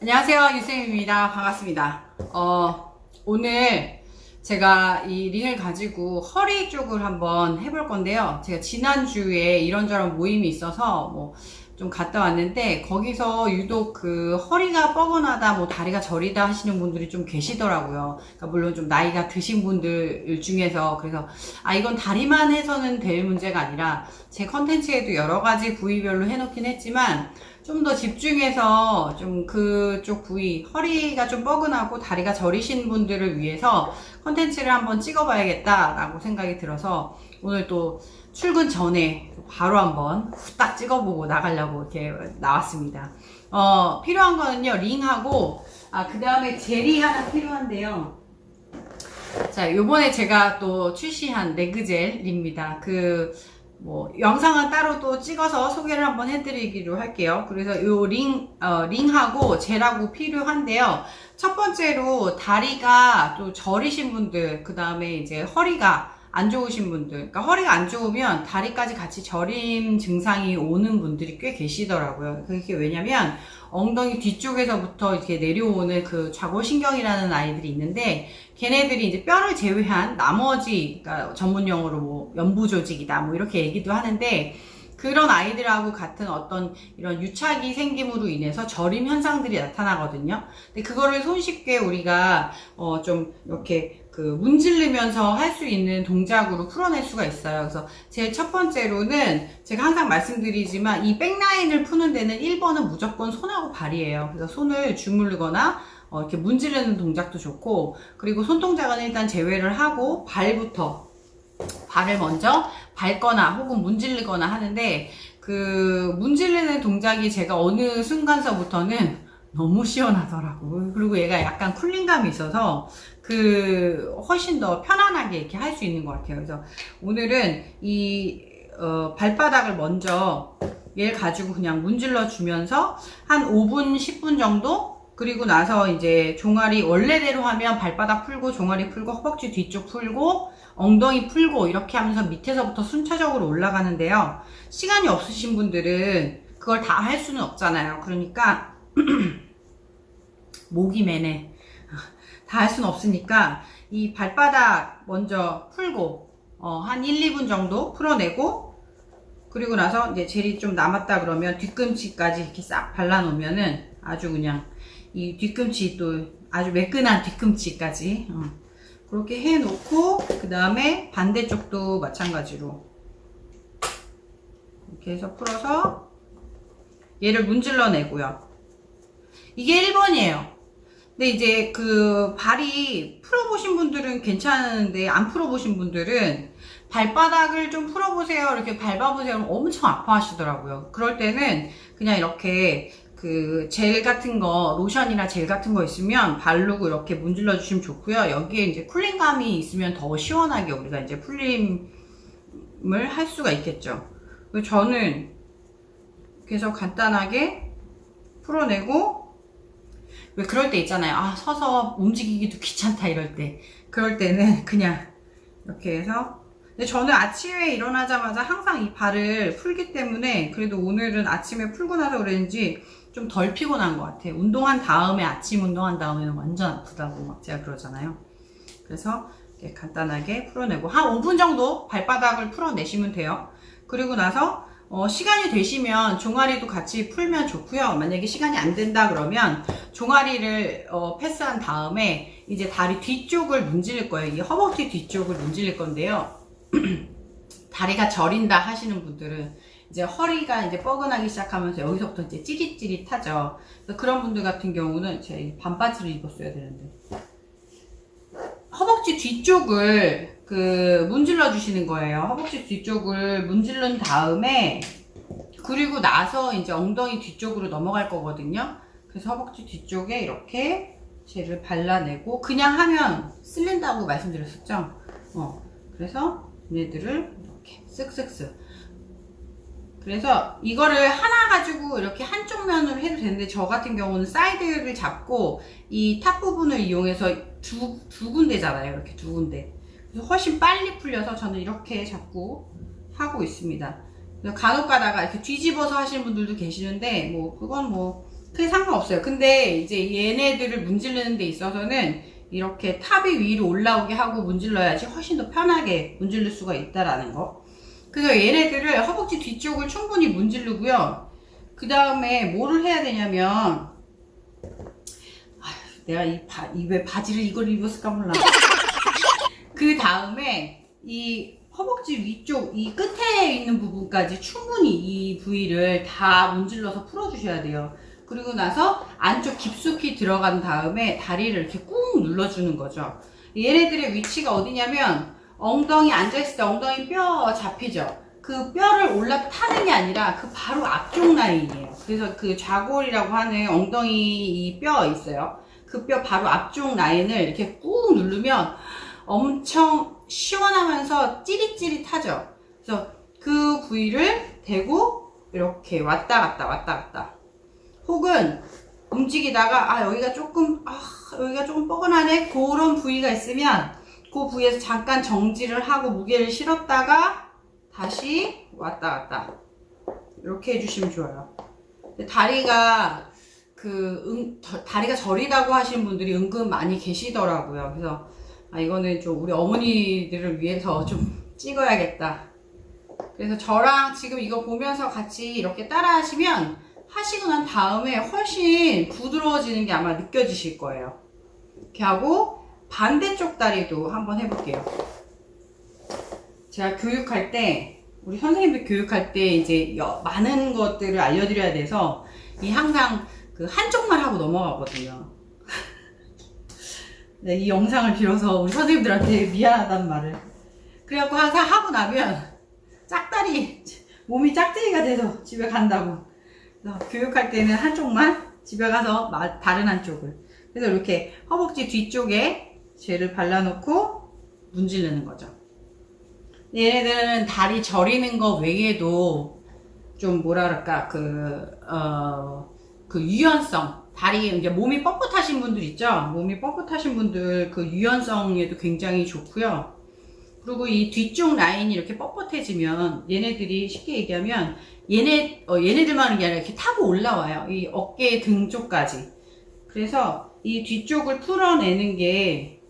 안녕하세요, 유쌤입니다. 반갑습니다. 오늘 제가 이 링을 가지고 허리 쪽을 한번 해볼 건데요. 제가 지난주에 이런저런 모임이 있어서 좀 갔다 왔는데, 거기서 유독 그 허리가 뻐근하다, 다리가 저리다 하시는 분들이 좀 계시더라고요. 그러니까 물론 좀 나이가 드신 분들 중에서, 그래서 이건 다리만 해서는 될 문제가 아니라 제 컨텐츠에도 여러 가지 부위별로 해놓긴 했지만, 좀 더 집중해서 좀 그쪽 부위, 허리가 좀 뻐근하고 다리가 저리신 분들을 위해서 컨텐츠를 한번 찍어봐야겠다라고 생각이 들어서 오늘 또 출근 전에 바로 한번 후딱 찍어보고 나가려고 이렇게 나왔습니다. 필요한 거는요, 링하고, 그 다음에 젤이 하나 필요한데요. 자, 요번에 제가 또 출시한 레그젤입니다. 영상은 따로 또 찍어서 소개를 한번 해드리기로 할게요. 그래서 요 링하고 젤하고 필요한데요. 첫 번째로 다리가 또 저리신 분들, 그 다음에 이제 허리가 안 좋으신 분들, 그러니까 허리가 안 좋으면 다리까지 같이 저림 증상이 오는 분들이 꽤 계시더라고요. 그게 왜냐면 엉덩이 뒤쪽에서부터 이렇게 내려오는 그 좌골신경이라는 아이들이 있는데, 걔네들이 이제 뼈를 제외한 나머지, 그러니까 전문 용어로 연부조직이다 이렇게 얘기도 하는데, 그런 아이들하고 같은 어떤 이런 유착이 생김으로 인해서 저림 현상들이 나타나거든요. 근데 그거를 손쉽게 우리가 좀 이렇게 문지르면서 할 수 있는 동작으로 풀어낼 수가 있어요. 그래서 제일 첫 번째로는 제가 항상 말씀드리지만, 이 백라인을 푸는 데는 1번은 무조건 손하고 발이에요. 그래서 손을 주물르거나 이렇게 문지르는 동작도 좋고, 그리고 손동작은 일단 제외를 하고 발을 먼저 밟거나 혹은 문지르거나 하는데, 그 문지르는 동작이 제가 어느 순간서부터는 너무 시원하더라고. 그리고 얘가 약간 쿨링감이 있어서 훨씬 더 편안하게 이렇게 할 수 있는 것 같아요. 그래서 오늘은 이 발바닥을 먼저 얘를 가지고 그냥 문질러 주면서 한 5분, 10분 정도, 그리고 나서 이제 종아리 원래대로 하면 발바닥 풀고 종아리 풀고 허벅지 뒤쪽 풀고 엉덩이 풀고 이렇게 하면서 밑에서부터 순차적으로 올라가는데요. 시간이 없으신 분들은 그걸 다 할 수는 없잖아요. 그러니까 목이 매네. 다 할 수는 없으니까 이 발바닥 먼저 풀고 한 1, 2분 정도 풀어내고, 그리고 나서 이제 젤이 좀 남았다 그러면 뒤꿈치까지 이렇게 싹 발라놓으면은 아주 그냥 이 뒤꿈치 또 아주 매끈한 뒤꿈치까지 그렇게 해놓고, 그 다음에 반대쪽도 마찬가지로 이렇게 해서 풀어서 얘를 문질러 내고요. 이게 1번이에요. 근데 이제 발이 풀어보신 분들은 괜찮은데, 안 풀어보신 분들은 발바닥을 좀 풀어보세요, 이렇게 밟아보세요 하면 엄청 아파하시더라고요. 그럴 때는 그냥 이렇게 젤 같은 거, 로션이나 젤 같은 거 있으면 바르고 이렇게 문질러 주시면 좋고요. 여기에 이제 쿨링감이 있으면 더 시원하게 우리가 이제 풀림을 할 수가 있겠죠. 그래서 저는 계속 간단하게 풀어내고, 왜 그럴 때 있잖아요. 서서 움직이기도 귀찮다 이럴 때. 그럴 때는 그냥 이렇게 해서. 근데 저는 아침에 일어나자마자 항상 이 발을 풀기 때문에, 그래도 오늘은 아침에 풀고 나서 그랬는지 좀 덜 피곤한 것 같아요. 아침 운동한 다음에는 완전 아프다고 막 제가 그러잖아요. 그래서 이렇게 간단하게 풀어내고 한 5분 정도 발바닥을 풀어내시면 돼요. 그리고 나서 시간이 되시면 종아리도 같이 풀면 좋고요. 만약에 시간이 안 된다 그러면 종아리를 패스한 다음에 이제 다리 뒤쪽을 문지를 거예요. 이 허벅지 뒤쪽을 문지를 건데요. 다리가 저린다 하시는 분들은 이제 허리가 이제 뻐근하기 시작하면서 여기서부터 이제 찌릿찌릿하죠. 그래서 그런 분들 같은 경우는 제가 반바지를 입었어야 되는데, 허벅지 뒤쪽을 문질러 주시는 거예요. 허벅지 뒤쪽을 문질른 다음에, 그리고 나서 이제 엉덩이 뒤쪽으로 넘어갈 거거든요. 그래서 허벅지 뒤쪽에 이렇게 젤을 발라내고, 그냥 하면 쓸린다고 말씀드렸었죠. 그래서 얘네들을 이렇게 쓱쓱쓱. 그래서 이거를 하나 가지고 이렇게 한쪽 면으로 해도 되는데, 저 같은 경우는 사이드를 잡고 이 탑 부분을 이용해서 두 군데잖아요. 이렇게 두 군데. 그래서 훨씬 빨리 풀려서 저는 이렇게 자꾸 하고 있습니다. 간혹 가다가 이렇게 뒤집어서 하시는 분들도 계시는데, 그건 그게 상관없어요. 근데 이제 얘네들을 문지르는 데 있어서는 이렇게 탑이 위로 올라오게 하고 문질러야지 훨씬 더 편하게 문지를 수가 있다라는 거. 그래서 얘네들을 허벅지 뒤쪽을 충분히 문지르고요. 그 다음에 뭐를 해야 되냐면, 내가 왜 바지를 이걸 입었을까 몰라. 그 다음에 이 허벅지 위쪽 이 끝에 있는 부분까지 충분히 이 부위를 다 문질러서 풀어주셔야 돼요. 그리고 나서 안쪽 깊숙이 들어간 다음에 다리를 이렇게 꾹 눌러주는 거죠. 얘네들의 위치가 어디냐면 엉덩이 앉아있을 때 엉덩이 뼈 잡히죠. 그 뼈를 올라타는 게 아니라 그 바로 앞쪽 라인이에요. 그래서 그 좌골이라고 하는 엉덩이 이 뼈 있어요. 그 뼈 바로 앞쪽 라인을 이렇게 꾹 누르면 엄청 시원하면서 찌릿찌릿하죠. 그래서 그 부위를 대고 이렇게 왔다 갔다 왔다 갔다. 혹은 움직이다가 여기가 조금 뻐근하네, 그런 부위가 있으면 그 부위에서 잠깐 정지를 하고 무게를 실었다가 다시 왔다 갔다 이렇게 해주시면 좋아요. 다리가 다리가 저리다고 하시는 분들이 은근 많이 계시더라고요. 그래서 이거는 좀 우리 어머니들을 위해서 좀 찍어야겠다. 그래서 저랑 지금 이거 보면서 같이 이렇게 따라 하시면 하시고 난 다음에 훨씬 부드러워지는 게 아마 느껴지실 거예요. 이렇게 하고 반대쪽 다리도 한번 해볼게요. 제가 교육할 때, 우리 선생님들 교육할 때 이제 많은 것들을 알려드려야 돼서 항상 그 한쪽만 하고 넘어가거든요. 네, 이 영상을 빌어서 우리 선생님들한테 미안하다는 말을. 그래갖고 항상 하고 나면 몸이 짝대기가 돼서 집에 간다고. 그래서 교육할 때는 한쪽만, 집에 가서 다른 한쪽을. 그래서 이렇게 허벅지 뒤쪽에 젤을 발라놓고 문지르는 거죠. 얘네들은 다리 저리는 거 외에도 좀 뭐랄까, 그 유연성, 다리, 이제 몸이 뻣뻣하신 분들 있죠? 몸이 뻣뻣하신 분들 그 유연성에도 굉장히 좋고요. 그리고 이 뒤쪽 라인이 이렇게 뻣뻣해지면 얘네들이 쉽게 얘기하면 얘네들만 하는 게 아니라 이렇게 타고 올라와요. 이 어깨 등 쪽까지. 그래서 이 뒤쪽을 풀어내는 게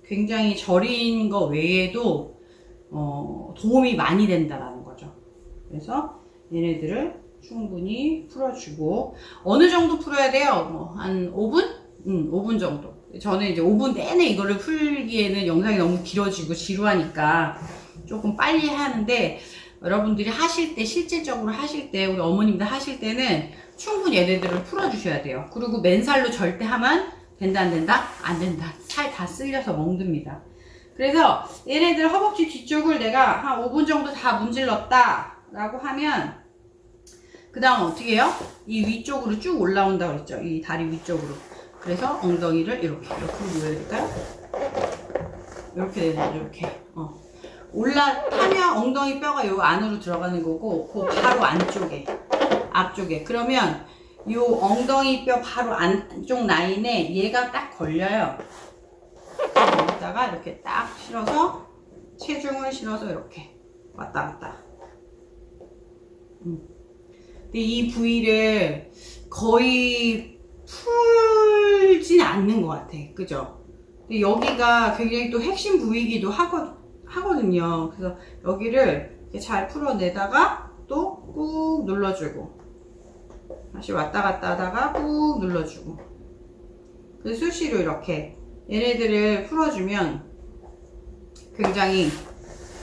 굉장히 저린 거 외에도 도움이 많이 된다라는 거죠. 그래서 얘네들을 충분히 풀어주고, 어느 정도 풀어야 돼요? 한 5분? 5분 정도. 저는 이제 5분 내내 이거를 풀기에는 영상이 너무 길어지고 지루하니까 조금 빨리 하는데, 여러분들이 하실 때, 실질적으로 하실 때, 우리 어머님들 하실 때는 충분히 얘네들을 풀어주셔야 돼요. 그리고 맨살로 절대 하면 된다, 안 된다? 안 된다. 살 다 쓸려서 멍듭니다. 그래서 얘네들 허벅지 뒤쪽을 내가 한 5분 정도 다 문질렀다 라고 하면, 그 다음 어떻게 해요? 이 위쪽으로 쭉 올라온다고 그랬죠. 이 다리 위쪽으로. 그래서 엉덩이를 이렇게 누워야 될까요? 이렇게 되죠. 이렇게. 올라타면 엉덩이 뼈가 요 안으로 들어가는 거고, 그 바로 앞쪽에. 그러면 요 엉덩이 뼈 바로 안쪽 라인에 얘가 딱 걸려요. 여기다가 이렇게 딱 실어서, 체중을 실어서 이렇게 왔다 갔다. 근데 이 부위를 거의 풀진 않는 것 같아. 그죠? 근데 여기가 굉장히 또 핵심 부위이기도 하거든요. 그래서 여기를 이렇게 잘 풀어내다가 또 꾹 눌러주고, 다시 왔다 갔다 하다가 꾹 눌러주고. 그래서 수시로 이렇게 얘네들을 풀어주면 굉장히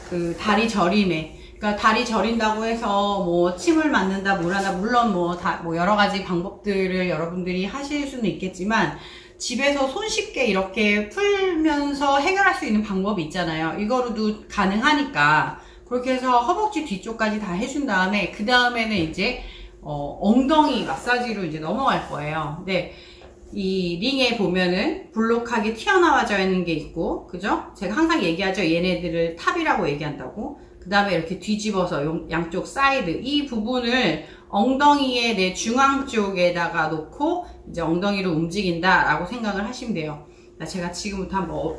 그 다리 저림에, 그러니까 다리 저린다고 해서 뭐 침을 맞는다 뭐라나, 물론 뭐 여러 가지 방법들을 여러분들이 하실 수는 있겠지만 집에서 손쉽게 이렇게 풀면서 해결할 수 있는 방법이 있잖아요. 이거로도 가능하니까 그렇게 해서 허벅지 뒤쪽까지 다 해준 다음에, 그 다음에는 이제 엉덩이 마사지로 이제 넘어갈 거예요. 근데 이 링에 보면은 볼록하게 튀어나와져 있는 게 있고, 그죠? 제가 항상 얘기하죠. 얘네들을 탑이라고 얘기한다고. 그 다음에 이렇게 뒤집어서 양쪽 사이드, 이 부분을 엉덩이의 내 중앙 쪽에다가 놓고 이제 엉덩이를 움직인다 라고 생각을 하시면 돼요. 제가 지금부터 한번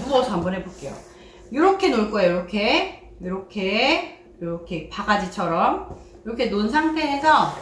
누워서 한번 해볼게요. 이렇게 놓을 거예요. 이렇게 바가지처럼 이렇게 놓은 상태에서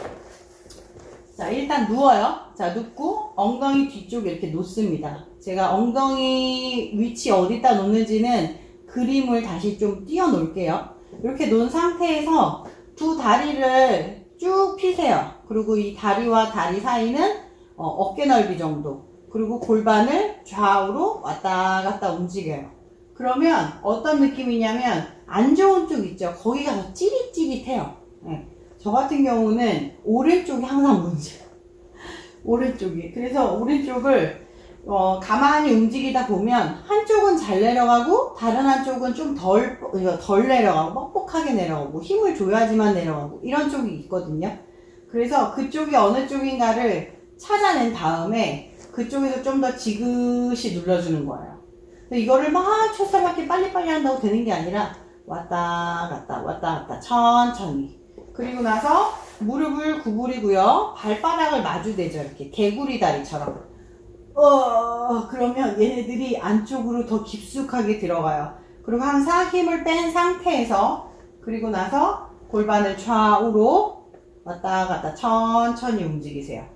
자, 일단 누워요. 자, 눕고 엉덩이 뒤쪽에 이렇게 놓습니다. 제가 엉덩이 위치 어디다 놓는지는 그림을 다시 좀 띄워 놓을게요. 이렇게 놓은 상태에서 두 다리를 쭉 펴세요. 그리고 이 다리와 다리 사이는 어깨 넓이 정도. 그리고 골반을 좌우로 왔다 갔다 움직여요. 그러면 어떤 느낌이냐면 안 좋은 쪽 있죠. 거기가 더 찌릿찌릿해요. 네. 저 같은 경우는 오른쪽이 항상 문제예요. 오른쪽이. 그래서 오른쪽을 가만히 움직이다 보면 한쪽은 잘 내려가고 다른 한쪽은 좀 덜 내려가고 뻑뻑하게 내려가고 힘을 줘야지만 내려가고 이런 쪽이 있거든요. 그래서 그쪽이 어느 쪽인가를 찾아낸 다음에 그쪽에서 좀 더 지그시 눌러주는 거예요. 이거를 막 촐싹하게 빨리빨리 한다고 되는 게 아니라 왔다 갔다 왔다 갔다 천천히. 그리고 나서 무릎을 구부리고요. 발바닥을 마주대죠. 이렇게 개구리 다리처럼. 그러면 얘네들이 안쪽으로 더 깊숙하게 들어가요. 그리고 항상 힘을 뺀 상태에서 그리고 나서 골반을 좌우로 왔다 갔다 천천히 움직이세요.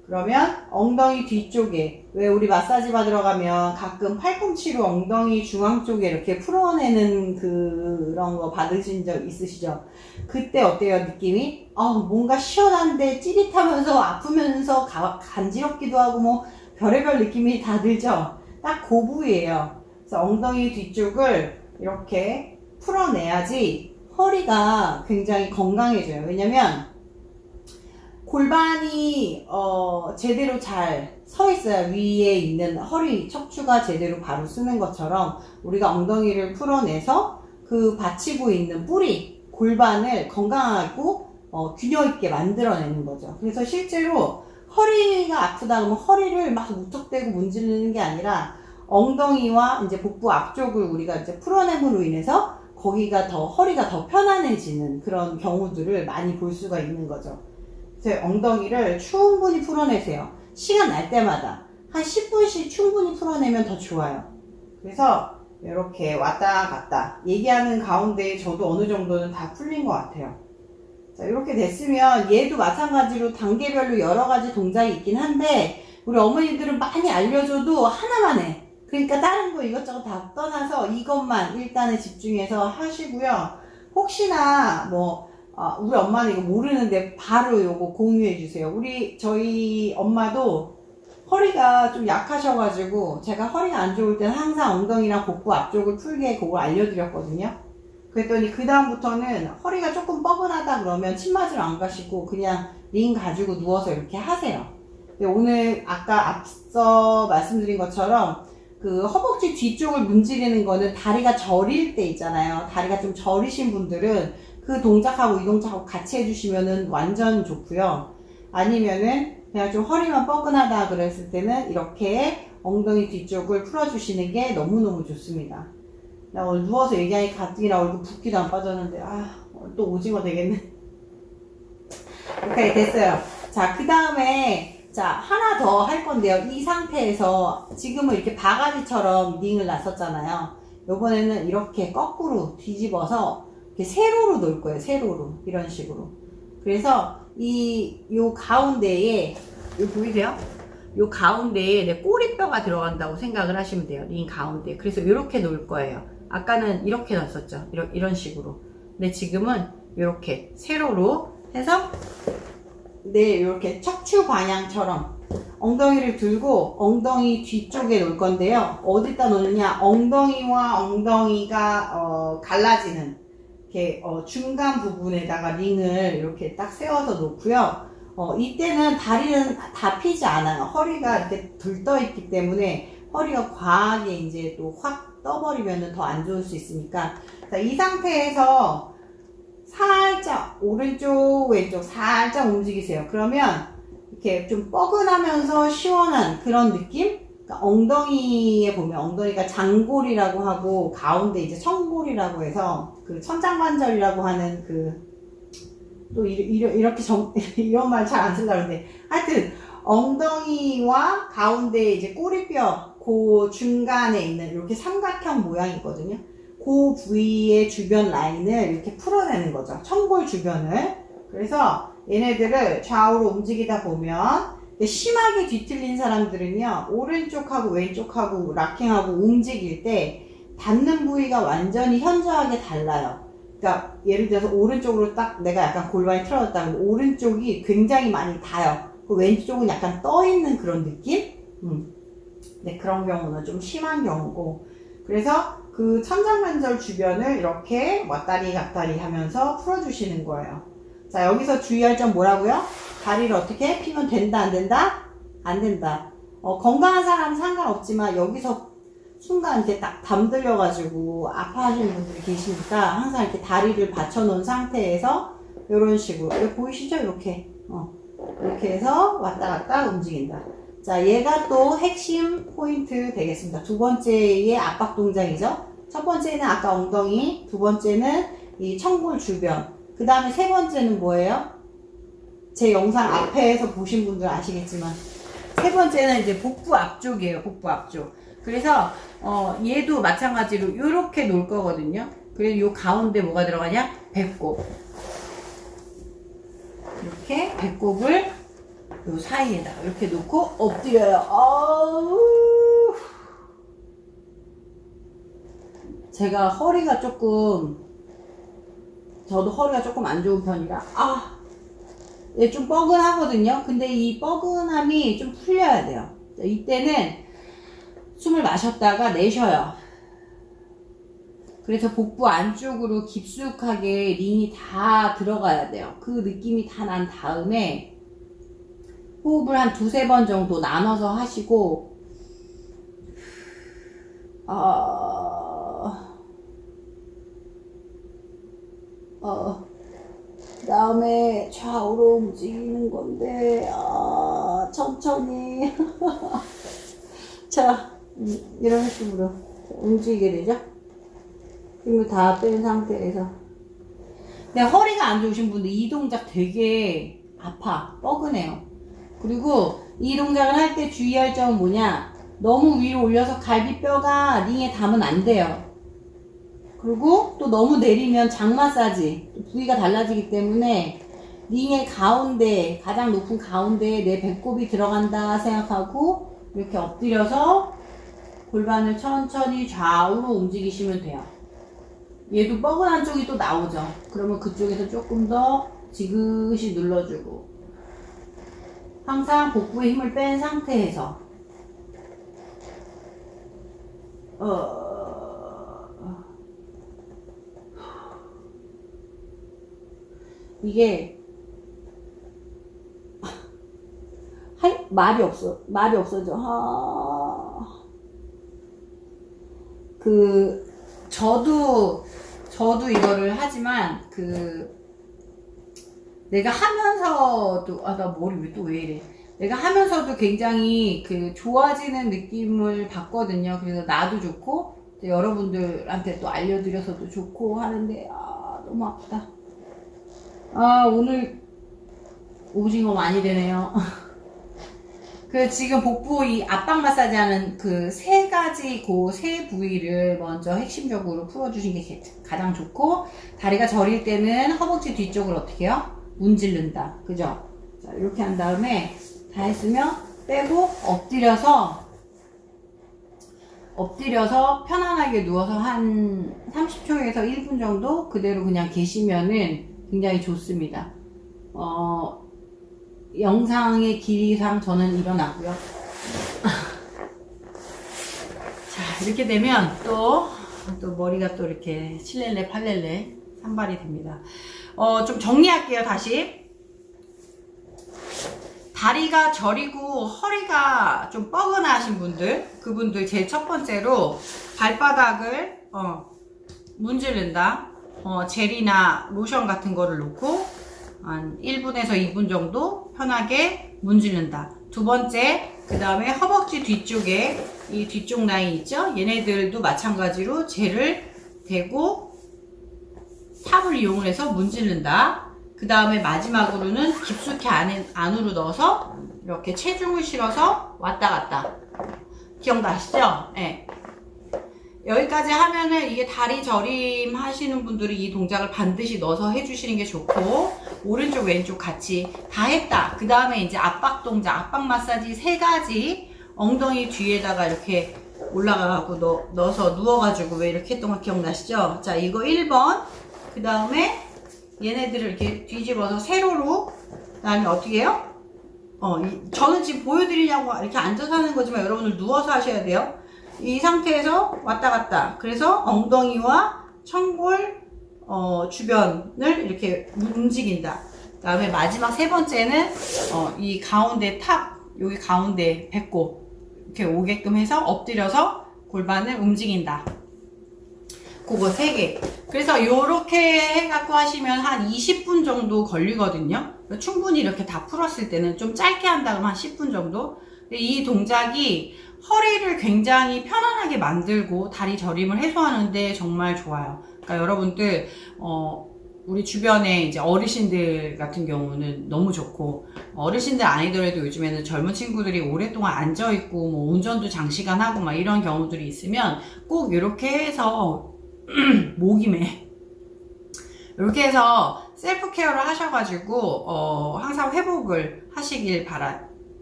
그러면 엉덩이 뒤쪽에 왜 우리 마사지 받으러 가면 가끔 팔꿈치로 엉덩이 중앙 쪽에 이렇게 풀어내는 그런 거 받으신 적 있으시죠? 그때 어때요 느낌이? 뭔가 시원한데 찌릿하면서 아프면서 간지럽기도 하고 뭐 별의별 느낌이 다 들죠? 딱 그 부위예요. 그래서 엉덩이 뒤쪽을 이렇게 풀어내야지 허리가 굉장히 건강해져요. 왜냐면 골반이 제대로 잘 서 있어야 위에 있는 허리 척추가 제대로 바로 쓰는 것처럼 우리가 엉덩이를 풀어내서 그 받치고 있는 뿌리 골반을 건강하고 균형 있게 만들어내는 거죠. 그래서 실제로 허리가 아프다 그러면 허리를 막 무턱대고 문지르는 게 아니라 엉덩이와 이제 복부 앞쪽을 우리가 이제 풀어냄으로 인해서 거기가 더 허리가 더 편안해지는 그런 경우들을 많이 볼 수가 있는 거죠. 엉덩이를 충분히 풀어내세요. 시간 날 때마다 한 10분씩 충분히 풀어내면 더 좋아요. 그래서 이렇게 왔다 갔다 얘기하는 가운데 저도 어느 정도는 다 풀린 것 같아요. 자, 이렇게 됐으면 얘도 마찬가지로 단계별로 여러 가지 동작이 있긴 한데 우리 어머니들은 많이 알려줘도 하나만 해. 그러니까 다른 거 이것저것 다 떠나서 이것만 일단은 집중해서 하시고요. 혹시나 우리 엄마는 이거 모르는데 바로 요거 공유해 주세요. 저희 엄마도 허리가 좀 약하셔가지고 제가 허리가 안 좋을 때는 항상 엉덩이랑 복부 앞쪽을 풀게 그걸 알려드렸거든요. 그랬더니 그 다음부터는 허리가 조금 뻐근하다 그러면 침 맞으러 안 가시고 그냥 링 가지고 누워서 이렇게 하세요. 근데 오늘 아까 앞서 말씀드린 것처럼 그 허벅지 뒤쪽을 문지르는 거는 다리가 저릴 때 있잖아요. 다리가 좀 저리신 분들은 그 동작하고 이 동작하고 같이 해주시면은 완전 좋고요. 아니면은 그냥 좀 허리만 뻐근하다 그랬을 때는 이렇게 엉덩이 뒤쪽을 풀어주시는 게 너무너무 좋습니다. 나 오늘 누워서 얘기하니까 가뜩이나 얼굴 붓기도 안 빠졌는데 또 오징어 되겠네. 이렇게 됐어요. 자, 그 다음에 하나 더 할 건데요. 이 상태에서 지금은 이렇게 바가지처럼 링을 놨었잖아요. 요번에는 이렇게 거꾸로 뒤집어서 이렇게 세로로 놓을 거예요. 세로로. 이런 식으로. 그래서 요 가운데에, 보이세요? 요 가운데에 내 꼬리뼈가 들어간다고 생각을 하시면 돼요. 링 가운데. 그래서 이렇게 놓을 거예요. 아까는 이렇게 놨었죠. 이런 식으로. 근데 지금은 이렇게 세로로 해서 이렇게 척추 방향처럼 엉덩이를 들고 엉덩이 뒤쪽에 놓을 건데요. 어디다 놓느냐? 엉덩이와 엉덩이가 갈라지는 이렇게 중간 부분에다가 링을 이렇게 딱 세워서 놓고요. 이때는 다리는 다 피지 않아요. 허리가 이렇게 들떠 있기 때문에 허리가 과하게 이제 또 확 떠버리면 더 안 좋을 수 있으니까. 자, 이 상태에서 살짝 오른쪽 왼쪽 살짝 움직이세요. 그러면 이렇게 좀 뻐근하면서 시원한 그런 느낌? 그러니까 엉덩이에 보면 엉덩이가 장골이라고 하고 가운데 이제 청골이라고 해서 그 천장관절이라고 하는 또 이렇게 이런 말 잘 안 쓰려고 하는데 하여튼 엉덩이와 가운데 이제 꼬리뼈 그 중간에 있는 이렇게 삼각형 모양이 있거든요. 그 부위의 주변 라인을 이렇게 풀어내는 거죠. 청골 주변을. 그래서 얘네들을 좌우로 움직이다 보면 심하게 뒤틀린 사람들은요, 오른쪽하고 왼쪽하고 락킹하고 움직일 때 닿는 부위가 완전히 현저하게 달라요. 그러니까 예를 들어서 오른쪽으로 딱 내가 약간 골반이 틀어졌다 그러면 오른쪽이 굉장히 많이 닿아요. 그 왼쪽은 약간 떠있는 그런 느낌? 네, 그런 경우는 좀 심한 경우고, 그래서 그 천장관절 주변을 이렇게 왔다리 갔다리 하면서 풀어주시는 거예요. 자, 여기서 주의할 점 뭐라고요? 다리를 어떻게 피면 된다, 안 된다? 안 된다. 건강한 사람은 상관없지만 여기서 순간 이렇게 딱 담들려가지고 아파하시는 분들이 계시니까 항상 이렇게 다리를 받쳐놓은 상태에서 이런 식으로, 여기 보이시죠? 이렇게 이렇게 해서 왔다 갔다 움직인다. 자, 얘가 또 핵심 포인트 되겠습니다. 두 번째의 압박 동작이죠. 첫 번째는 아까 엉덩이, 두 번째는 이 청골 주변, 그 다음에 세 번째는 뭐예요? 제 영상 앞에서 보신 분들 아시겠지만 세 번째는 이제 복부 앞쪽이에요. 복부 앞쪽. 그래서 얘도 마찬가지로 이렇게 놓을 거거든요. 그래서 요 가운데 뭐가 들어가냐? 배꼽. 이렇게 배꼽을 요 사이에다가 이렇게 놓고 엎드려요. 제가 허리가 조금, 저도 허리가 조금 안 좋은 편이라 얘 좀 뻐근하거든요. 근데 이 뻐근함이 좀 풀려야 돼요. 이때는 숨을 마셨다가 내쉬어요. 그래서 복부 안쪽으로 깊숙하게 링이 다 들어가야 돼요. 그 느낌이 다 난 다음에 호흡을 한 두세 번 정도 나눠서 하시고, 그 다음에 좌우로 움직이는 건데, 천천히. 자, 이런 식으로 움직이게 되죠? 힘을 다 뺀 상태에서. 근데 허리가 안 좋으신 분들 이 동작 되게 아파, 뻐근해요. 그리고 이 동작을 할 때 주의할 점은 뭐냐, 너무 위로 올려서 갈비뼈가 링에 닿으면 안 돼요. 그리고 또 너무 내리면 장 마사지, 부위가 달라지기 때문에 링의 가운데, 가장 높은 가운데에 내 배꼽이 들어간다 생각하고 이렇게 엎드려서 골반을 천천히 좌우로 움직이시면 돼요. 얘도 뻐근한 쪽이 또 나오죠. 그러면 그쪽에서 조금 더 지그시 눌러주고, 항상 복부에 힘을 뺀 상태에서 이게 말이 없어져. 저도 이거를 하지만 내가 하면서도 나 머리 왜 이래? 내가 하면서도 굉장히 좋아지는 느낌을 받거든요. 그래서 나도 좋고 여러분들한테 또 알려드려서도 좋고 하는데 너무 아프다. 오늘 오징어 많이 되네요. 지금 복부 이 압박 마사지 하는 세 가지 세 부위를 먼저 핵심적으로 풀어주시는 게 가장 좋고, 다리가 저릴 때는 허벅지 뒤쪽을 어떻게 해요? 문지른다. 그죠? 자, 이렇게 한 다음에 다 했으면 빼고 엎드려서 편안하게 누워서 한 30초에서 1분 정도 그대로 그냥 계시면은 굉장히 좋습니다. 영상의 길이상 저는 일어나고요. 자, 이렇게 되면 또 머리가 또 이렇게 7렐레 8렐레 산발이 됩니다. 좀 정리할게요. 다시 다리가 저리고 허리가 좀 뻐근하신 분들, 그분들 제일 첫 번째로 발바닥을 문지른다. 젤이나 로션 같은 거를 놓고 한 1분에서 2분 정도 편하게 문지른다. 두 번째, 그 다음에 허벅지 뒤쪽에 이 뒤쪽 라인 있죠? 얘네들도 마찬가지로 젤을 대고 탑을 이용해서 문지른다. 그 다음에 마지막으로는 깊숙이 안으로 넣어서 이렇게 체중을 실어서 왔다 갔다. 기억나시죠? 네. 여기까지 하면은 이게 다리 저림 하시는 분들이 이 동작을 반드시 넣어서 해주시는 게 좋고, 오른쪽 왼쪽 같이 다 했다. 그 다음에 이제 압박 동작, 압박 마사지 3가지, 엉덩이 뒤에다가 이렇게 올라가갖고 넣어서 누워가지고 왜 이렇게 했던 거 기억나시죠? 자, 이거 1번. 그 다음에 얘네들을 이렇게 뒤집어서 세로로, 그 다음에 어떻게 해요? 저는 지금 보여드리려고 이렇게 앉아서 하는 거지만 여러분들 누워서 하셔야 돼요. 이 상태에서 왔다 갔다. 그래서 엉덩이와 청골 주변을 이렇게 움직인다. 그 다음에 마지막 3번째는 이 가운데 탑, 여기 가운데 배꼽 이렇게 오게끔 해서 엎드려서 골반을 움직인다. 그거 3개. 그래서 요렇게 해갖고 하시면 한 20분 정도 걸리거든요. 충분히 이렇게 다 풀었을 때는 좀 짧게 한다 그러면 한 10분 정도. 근데 이 동작이 허리를 굉장히 편안하게 만들고 다리 저림을 해소하는데 정말 좋아요. 그러니까 여러분들 우리 주변에 이제 어르신들 같은 경우는 너무 좋고, 어르신들 아니더라도 요즘에는 젊은 친구들이 오랫동안 앉아있고 뭐 운전도 장시간 하고 막 이런 경우들이 있으면 꼭 이렇게 해서 목임에 이렇게 해서 셀프 케어를 하셔가지고 항상 회복을 하시길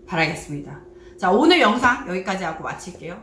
바라겠습니다. 자, 오늘 영상 여기까지 하고 마칠게요.